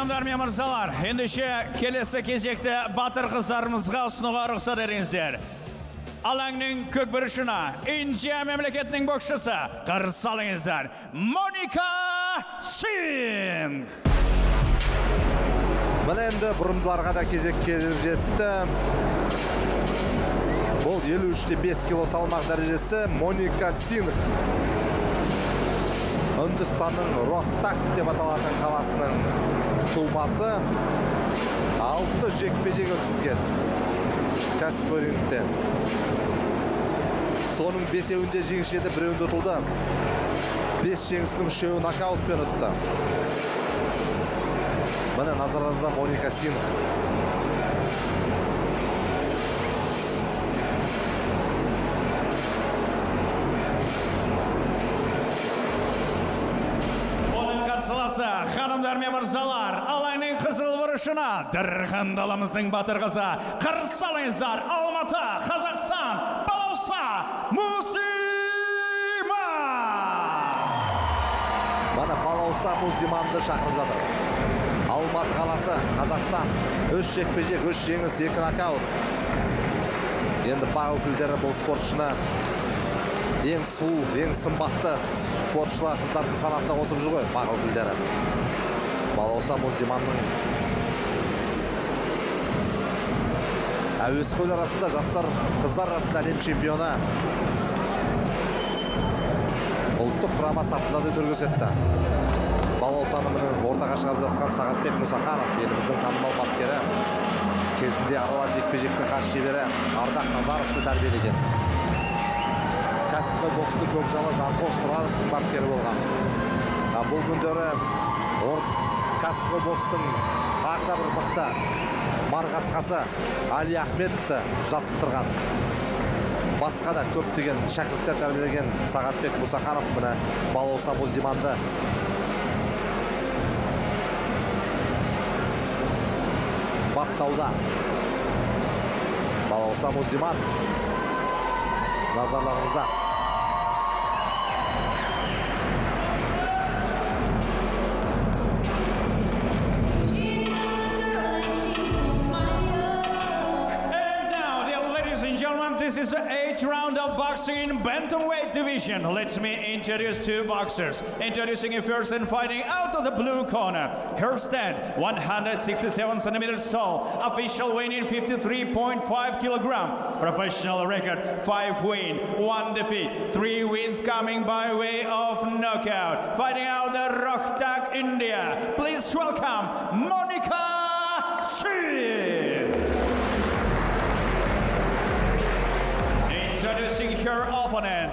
Ханымдар мен мырзалар, ендеше келесі кезекте батыр қыздарымызға ұсынуға рұқсат етіңіздер. Алаңның көкбұрышына Индия мемлекетінің боксшысы қарсы алыңыздар. Моника Сингх. Міне енді бұрымдыларға да кезек келіп жетті. Бұл 53-5 кило салмақ дәрежесі Моника Сингх. Үндістанның Рохтак деп аталатын қаласының тумасы 6 жекпе-жек өткізген кәсіпқой рингте. Соның 5-еуінде жеңіс еді, 1-еуінде ұтылды. 5 жеңістің 3-еуі нокаутпен ұтты. Міне назарыңызда Моника Сингх. Ханымдар мен мырзалар, алаңның қызыл бұрышына Дархан даламыздың батыр қызы қарсы алыңыздар. Алматы, Қазақстан, Балауса Мусиман. Мана Балауса Мусиманды шақырып жатыр. Алматы қаласы, Қазақстан. 3 жекпе-жек, 3 жеңіс, 2 нокаут. Енді бақ өкілдері бұл спортшыны ең сұлу, ең сымбатты спортшылар қыздардың санатына қосып жүр ғой, бақ өкілдері. Балауса Мусиманның әуесқойлар арасында, жастар қыздар арасында әлем чемпионы. Ұлттық құрама сапында да көрсетті. Балаусаны ортаға шығарып жатқан Сағатбек Мұсақанов, еліміздің танымал бапкері, кезінде аралас жекпе-жектің хас шебері Ардақ Назаровты тәрбиелеген. Кәсіпқой боксты көкжалы Жанқош Тұраровтың бапкері болған. Бұл күндері кәсіпқой бокстың тағы да бір мықты марқасқасы Али Ахметовты жаттықтырған. Басқа да көптеген шәкірттер тәрбиелеген Сағатбек Мұсақанов міне Балауса Мусиманды баптауда. Балауса Мусиман назарларыңызда. This is the 8th round of boxing in bantamweight division. Let me introduce 2 boxers. Introducing you first and fighting out of the blue corner. Her stand 167 centimeters tall. Official weight in 53.5 kilogram. Professional record 5 win, 1 defeat, 3 wins coming by way of knockout. Fighting out the Rohtak, India. Please welcome Monica Singh. Introducing her opponent,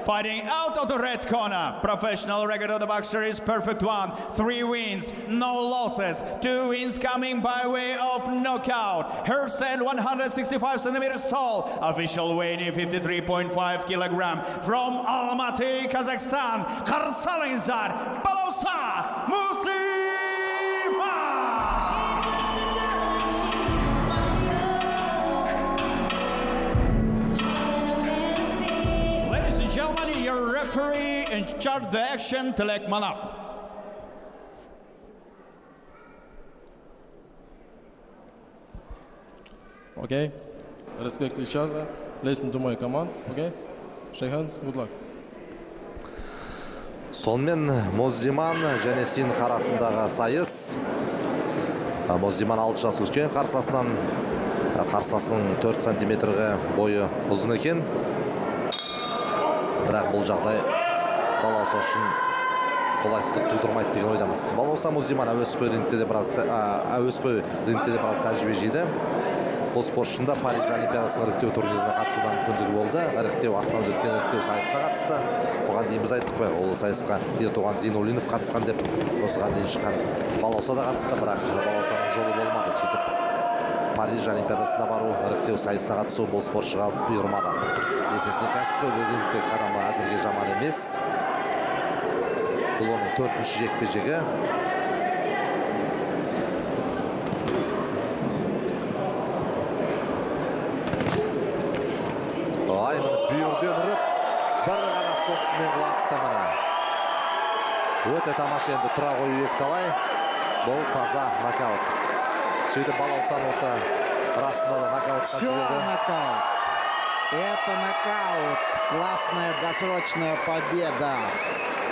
fighting out of the red corner. Professional record of the boxer is perfect 1, 3 wins, no losses, 2 wins coming by way of knockout. Her stand 165 centimeters tall. Official weight in 53.5 kilogram. From Almaty, Kazakhstan, қарсы алыңыздар, Balausa Mусиман. Gentlemen, your referee in charge of the action, Tilek Manap. Okay, respect each other, listen to my command, okay? Shake hands, good luck. Сонымен Мусиман және Сингх арасындағы сайыс. Мусиман 6 жас үлкен қарсысынан, қарсысының 4 сантиметрге бойы ұзын екен. Бірақ бұл жағдай Балауса үшін қолайсыздық тудырмайды деген ойдамыз. Балауса Мусиман әуесқой рингте де біраз тәжірибе жиды. Бұл спортшында Париж Олимпиадасының іріктеу турниріне қатысудан мүмкіндігі болды. Астанада өткен іріктеу сайысына қатысты. Бұған дейін біз айттық қой, ол сайысқа Ердоған Зейнуллинов қатысқан деп, осыған дейін шыққан Балауса да қатысты, бірақ Балаусаның жолы болмады. Сөйтіп Париж Олимпиадасына бару, іріктеу сайысына қатысу бұл спортшыға бұйырмады. Есесіне кәсіпқой рингте қадамы әзірге жаман емес. Бұл оның 4-ші жекпе-жегі. Бүйірден ұрып, бір ғана соқтымен құлатты мына. Өте тамаша, енді тұра қою екталай. Бұл таза нокаут. Сөйтіп Балаусан осы расында да нокаутқа Все жіберді. нокаут. Это нокаут. Классная досрочная победа.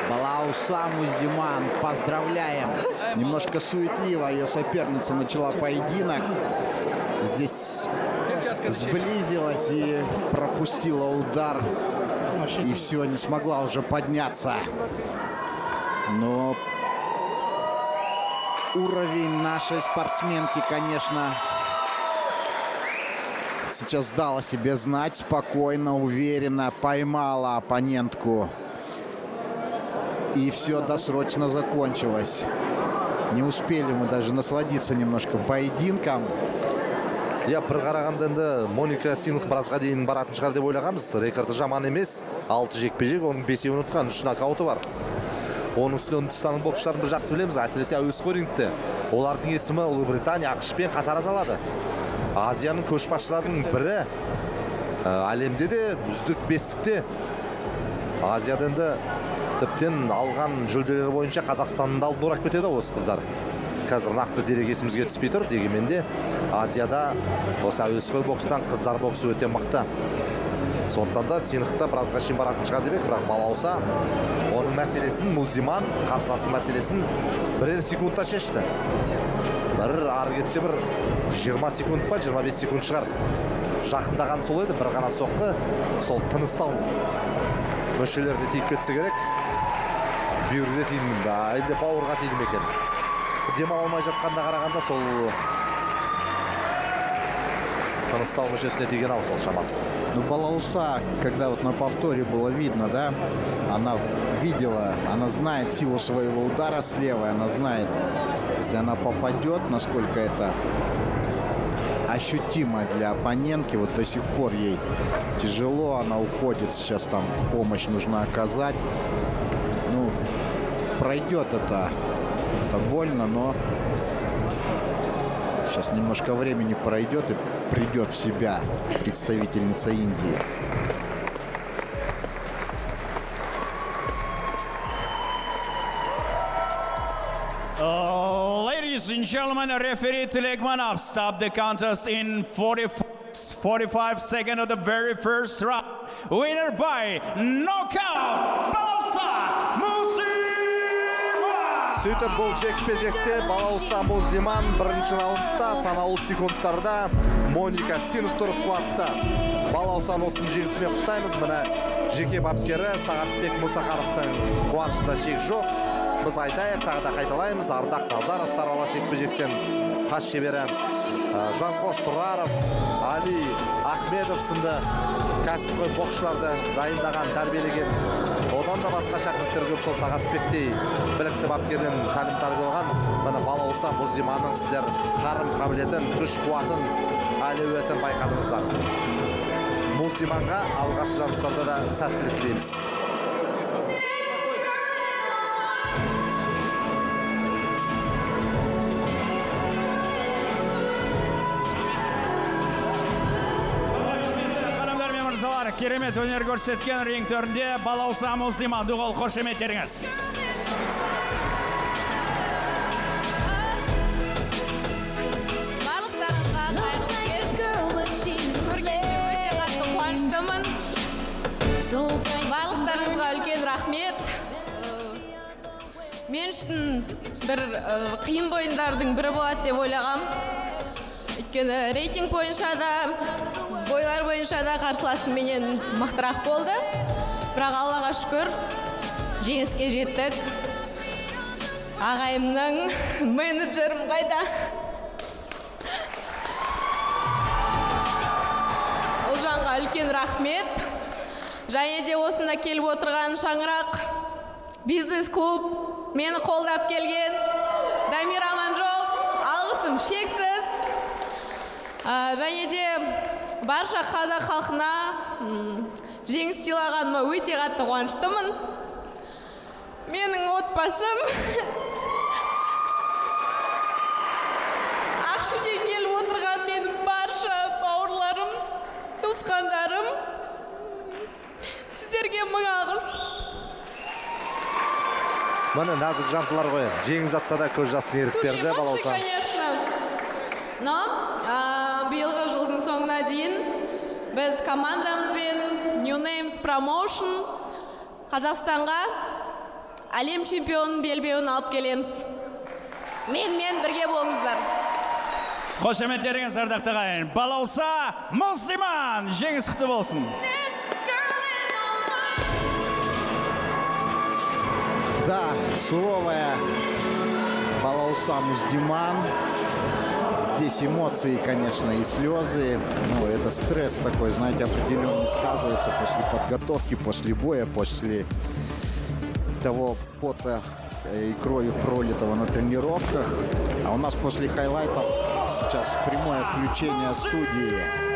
Балауса Муздиман. Поздравляем. Немножко суетливо ее соперница начала поединок. Здесь сблизилась и пропустила удар. И все, не смогла уже подняться. Но уровень нашей спортсменки, конечно, сейчас дал о себе знать. Спокойно, уверенно поймала оппонентку. И все досрочно закончилось. Не успели мы даже насладиться немножко поединком. Я бір қарағанда енді Моника Синус біразға дейін баратын шығар деп ойлағанбыз. Рекорды жаман емес. 6 жекпе-жек, оның 5-еуін ұтқан, 3 нокауты бар. Оның үстіне Үндістанның боксшыларын бір жақсы білеміз, әсіресе әуесқой рингте. Олардың есімі Ұлыбритания, ақш-пен қатар аталады. Азияның көшбасшыларының бірі. Әлемде де үздік 5-те. Азияда енді тіптен алған жүлделері бойынша Қазақстанның да алдын орап кетеді осы қыздар. Қазір нақты дерек есімізге түспей тұр, дегенмен де Азияда осы әуесқой бокстан қыздар боксы өте мықты. Сондықтан да Синықта біразға шейін баратын шығар деп еді, бірақ Балауса оның мәселесін, Муздиман қарсыласы мәселесін бірер секундта шешті. Бір ары кетсе бір 20 секунд па, 25 секунд шығар. Жақындаған сол еді, бір ғана соққы, сол тыныстау мүшелеріне тиіп кетсе керек. Бүйірге тиді, әлде бауырға тиді ме екен. Демала алмай жатқанда қарағанда сол тыныстау мүшесіне тиген ау сол шамасы. Ну, Балауса, когда вот на повторе было видно, да, она видела, она знает силу своего удара с левой, она знает, если она попадет, насколько это ощутимо для оппонентки. Вот до сих пор ей тяжело, она уходит, сейчас там помощь нужно оказать. Ну, пройдет это больно, но сейчас немножко времени пройдет и придет в себя представительница Индии. Ladies and gentlemen, referee Tilekmanov stopped the contest in 45 seconds of the very first round. Winner by knockout, Balausa Muzimman! Сөйтіп бұл жекпе-жекте Балауса Муздиман бірінші раундта санаулы секундтарда Моника Синық тұрып құлатты. Балаусан осының жеңісімен құттаймыз. Міне жеке бапкері Сағатбек Мұсақановтың қуанышында шек жоқ. Біз айтайық, тағы да қайталаймыз. Ардақ Назаров аралас жекпе-жектен қас шебері Жанқош Тұраров, Али Ахмедов сынды кәсіпқой боксшыларды дайындаған, тәрбиелеген. Одан да басқа шәкірттер көп, сол Сағатбектей білікті бапкерден тәлім-тәрбие алған. Міне Балауса Муздиманның сіздер қарым-қабілетін, күш-қуатын, әлеуетін байқадыңыздар. Муздиманға алғашқы жарыстарда да сәттілік тілейміз. Керемет өнер көрсеткен ринг төрінде Балауса Муздиман, қол қошеметтеріңіз. Барлықтарыңызға өте қатты қуаныштымын. Барлықтарыңызға үлкен рахмет. Мен үшін бір қиын ойындардың бірі болады деп ойлағам. Өйткені рейтинг бойынша да, бойлар бойынша да қарсыласым менен мықтырақ болды. Бірақ Аллаға шүкір, жеңіске жеттік. Ағайымның менеджерім қайда? Ұлжанға үлкен рахмет. Және де осында келіп отырған Шаңырақ бизнес-клуб мені қолдап келген. Дамир Аманжолов, алғысым шексіз. Және де барша қазақ халқына жеңіс сыйлағаныма өте қатты қуаныштымын. Менің отбасым Ақшуден келіп отырған менің барша бауырларым, туысқандарым, сіздерге мың алғыс. Міне нәзік жантылар ғой. Жеңіп жатса да көз жасын еріп берді балауса. Конечно. Но биылғы жылдың соңына дейін біз командамызбен New Names Promotion Қазақстанға әлем чемпионының белбеуін алып келеміз. Менімен бірге болыңыздар. Қошеметтеріңіз ардақты ағайын. Балауса Мұсиман жеңіс құтты болсын. Да, суровая Балауса Муздиман. Здесь эмоции, конечно, и слезы. Ну, это стресс такой, знаете, определенно сказывается после подготовки, после боя, после того пота и крови, пролитого на тренировках. А у нас после хайлайтов сейчас прямое включение студии.